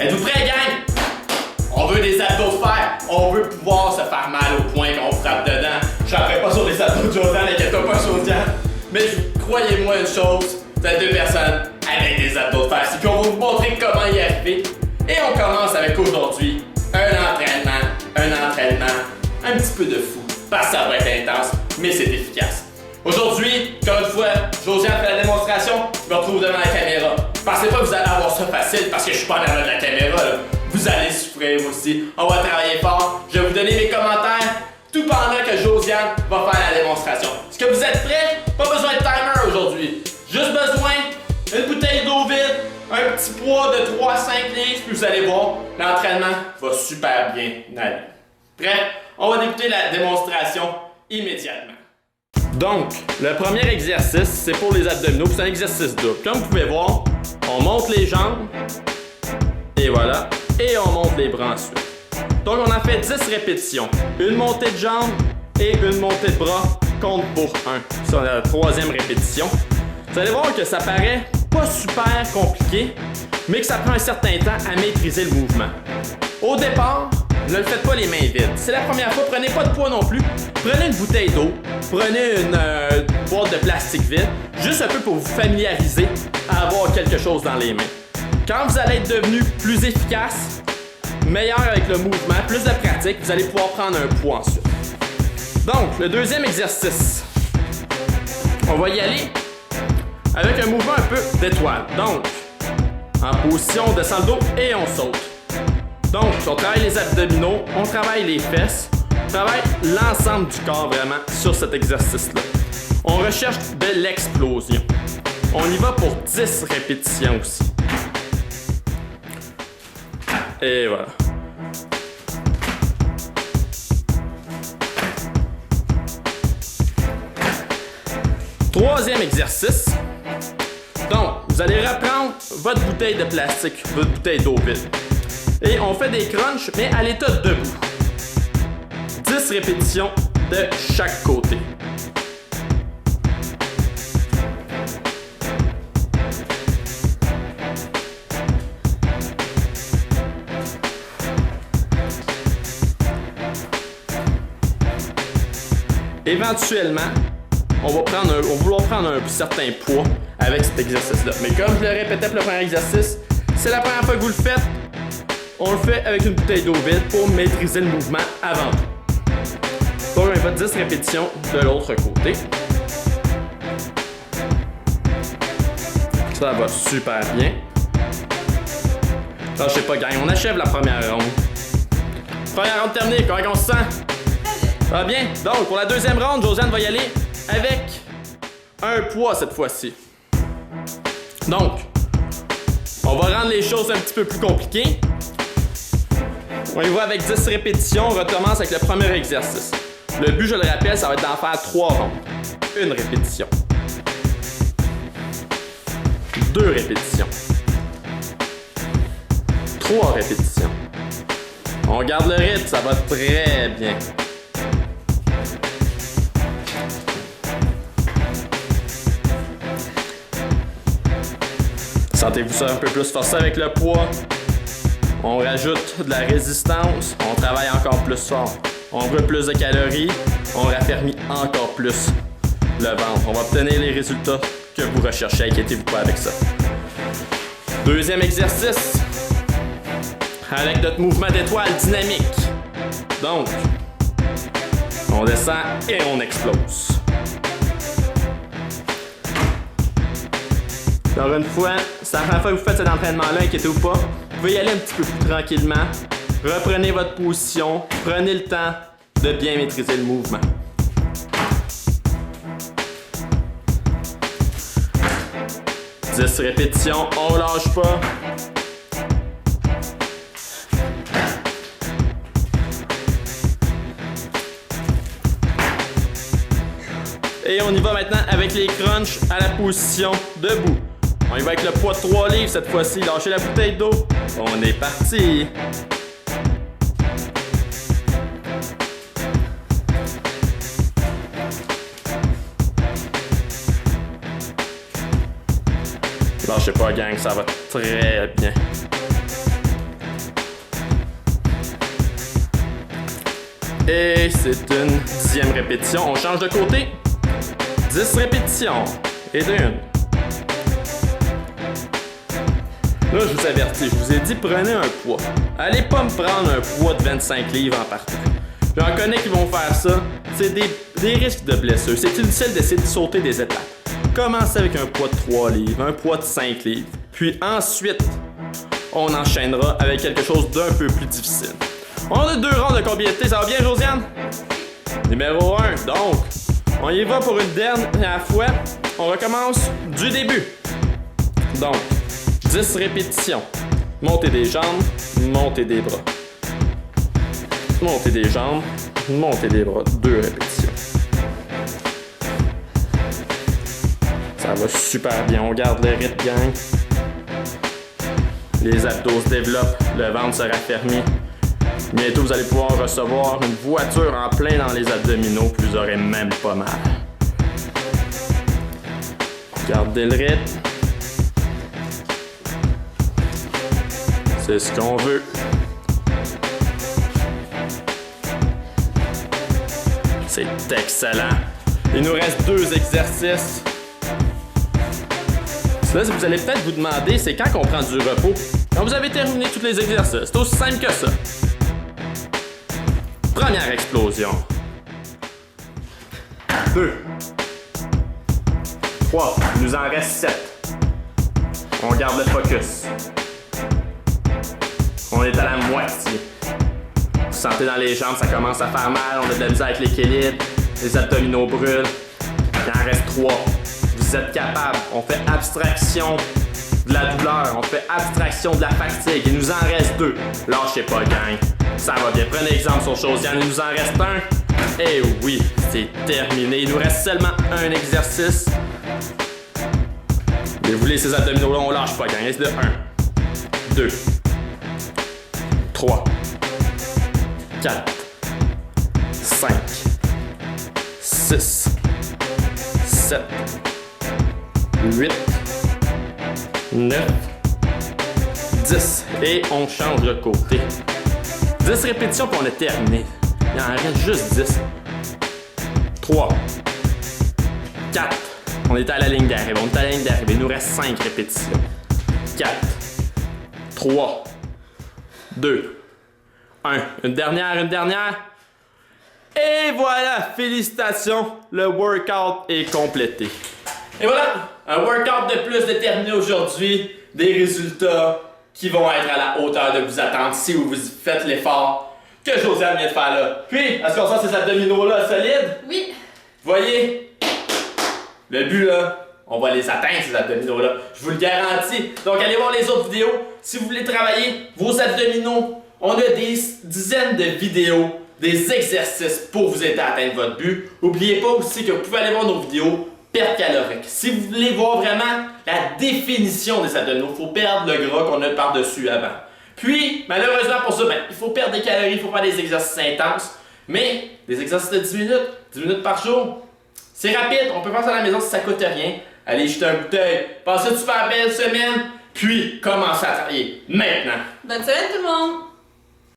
Êtes-vous prêts, gang? On veut des abdos de fer. On veut pouvoir se faire mal au point qu'on frappe dedans. Je frapperai pas sur les abdos de Josiane, n'inquiète-toi pas, Josiane. Mais croyez-moi une chose, vous êtes deux personnes avec des abdos de fer. Puis on va vous montrer comment y arriver. Et on commence avec aujourd'hui un entraînement un petit peu de fou. Parce que ça va être intense, mais c'est efficace. Aujourd'hui, comme une fois, Josiane fait la démonstration, je me retrouve devant la caméra. Pensez pas que vous allez avoir ça facile parce que je suis pas en avant de la caméra, là. Vous allez souffrir aussi. On va travailler fort. Je vais vous donner mes commentaires tout pendant que Josiane va faire la démonstration. Est-ce que vous êtes prêts? Pas besoin de timer aujourd'hui. Juste besoin d'une bouteille d'eau vide, un petit poids de 3 à 5 livres, puis vous allez voir, l'entraînement va super bien aller. Prêt? On va débuter la démonstration immédiatement. Donc, le premier exercice, c'est pour les abdominaux, c'est un exercice double. Comme vous pouvez voir, on monte les jambes, et voilà, et on monte les bras ensuite. Donc, on a fait 10 répétitions. Une montée de jambes et une montée de bras compte pour 1. Ça, on a la troisième répétition. Vous allez voir que ça paraît pas super compliqué, mais que ça prend un certain temps à maîtriser le mouvement. Au départ, ne le faites pas les mains vides. C'est la première fois, prenez pas de poids non plus. Prenez une bouteille d'eau, prenez une boîte de plastique vide, juste un peu pour vous familiariser à avoir quelque chose dans les mains. Quand vous allez être devenu plus efficace, meilleur avec le mouvement, plus de pratique, vous allez pouvoir prendre un poids ensuite. Donc, le deuxième exercice, on va y aller avec un mouvement un peu d'étoile. Donc, en position, on descend le dos et on saute. Donc, on travaille les abdominaux, on travaille les fesses, on travaille l'ensemble du corps vraiment sur cet exercice-là. On recherche de l'explosion. On y va pour 10 répétitions aussi. Et voilà. Troisième exercice. Donc, vous allez reprendre votre bouteille de plastique, votre bouteille d'eau vide. Et on fait des crunchs, mais à l'état debout. 10 répétitions de chaque côté. Éventuellement, on va vouloir prendre un certain poids avec cet exercice-là. Mais comme je le répétais pour le premier exercice, c'est la première fois que vous le faites. On le fait avec une bouteille d'eau vide pour maîtriser le mouvement avant tout. Donc, on va 10 répétitions de l'autre côté. Ça va super bien. Lâchez pas, gang. On achève la première ronde. Première ronde terminée. Comment on se sent? Ça va bien? Donc, pour la deuxième ronde, Josiane va y aller avec un poids cette fois-ci. Donc, on va rendre les choses un petit peu plus compliquées. On y va avec 10 répétitions. On recommence avec le premier exercice. Le but, je le rappelle, ça va être d'en faire 3 rondes. Une répétition. 2 répétitions. 3 répétitions. On garde le rythme, ça va très bien. Sentez-vous ça un peu plus forcé avec le poids. On rajoute de la résistance, on travaille encore plus fort. On veut plus de calories, on raffermit encore plus le ventre. On va obtenir les résultats que vous recherchez, inquiétez-vous pas avec ça. Deuxième exercice, avec notre mouvement d'étoile dynamique. Donc, on descend et on explose. Encore une fois, c'est la première fois que vous faites cet entraînement-là, inquiétez-vous pas. Vous pouvez y aller un petit peu plus tranquillement. Reprenez votre position. Prenez le temps de bien maîtriser le mouvement. « 10 répétitions, on lâche pas. » Et on y va maintenant avec les crunchs à la position debout. On y va avec le poids de 3 livres cette fois-ci. Lâchez la bouteille d'eau. On est parti. Lâchez pas, gang, ça va très bien. Et c'est une 10e répétition. On change de côté. 10 répétitions. Et d'une. Là, je vous avertis, je vous ai dit prenez un poids. Allez pas me prendre un poids de 25 livres en partant. J'en connais qui vont faire ça. C'est des risques de blessure. C'est inutile d'essayer de sauter des étapes. Commencez avec un poids de 3 livres, un poids de 5 livres. Puis ensuite, on enchaînera avec quelque chose d'un peu plus difficile. On a 2 rondes de combinité. Ça va bien, Josiane? Numéro 1. Donc, on y va pour une dernière fois. On recommence du début. Donc, 10 répétitions. Montez des jambes, montez des bras. Montez des jambes, montez des bras. 2 répétitions. Ça va super bien. On garde le rythme, gang. Les abdos se développent, le ventre se raffermit. Bientôt, vous allez pouvoir recevoir une voiture en plein dans les abdominaux, puis vous aurez même pas mal. Gardez le rythme. C'est ce qu'on veut. C'est excellent. Il nous reste 2 exercices. Là, vous allez peut-être vous demander, c'est quand qu'on prend du repos? Quand vous avez terminé tous les exercices. C'est aussi simple que ça. Première explosion. 2. 3. Il nous en reste 7. On garde le focus. On est à la moitié. Vous sentez dans les jambes, ça commence à faire mal. On a de la misère avec l'équilibre. Les abdominaux brûlent. Il en reste 3. Vous êtes capable. On fait abstraction de la douleur. On fait abstraction de la fatigue. Il nous en reste 2. Lâchez pas, gang. Ça va bien. Prenez exemple sur Josiane. Il nous en reste 1. Et oui, c'est terminé. Il nous reste seulement un exercice. Et vous voulez ces abdominaux-là, on lâche pas, gang. C'est de 1, 2, 3, 4, 5, 6, 7, 8, 9, 10. Et on change de côté. 10 répétitions puis on a terminé. Il en reste juste 10. 3, 4. On est à la ligne d'arrivée. On est à la ligne d'arrivée. Il nous reste 5 répétitions. 4, 3, 2, 1. Une dernière. Et voilà, félicitations, le workout est complété. Et voilà, un workout de plus déterminé aujourd'hui. Des résultats qui vont être à la hauteur de vos attentes si vous faites l'effort que Josiane vient de faire là. Puis, est-ce qu'on sent ces abdominaux-là solides? Oui. Voyez? Le but, là, on va les atteindre, ces abdominaux-là. Je vous le garantis. Donc, allez voir les autres vidéos. Si vous voulez travailler vos abdominaux, on a des dizaines de vidéos, des exercices pour vous aider à atteindre votre but. N'oubliez pas aussi que vous pouvez aller voir nos vidéos perte calorique. Si vous voulez voir vraiment la définition des abdominaux, il faut perdre le gras qu'on a par-dessus avant. Puis, malheureusement pour ça, il faut perdre des calories, il faut faire des exercices intenses. Mais, des exercices de 10 minutes par jour, c'est rapide, on peut faire ça à la maison si ça coûte rien. Allez jeter un coup d'œil, passez une super belle semaine, puis commencez à travailler maintenant. Bonne semaine tout le monde!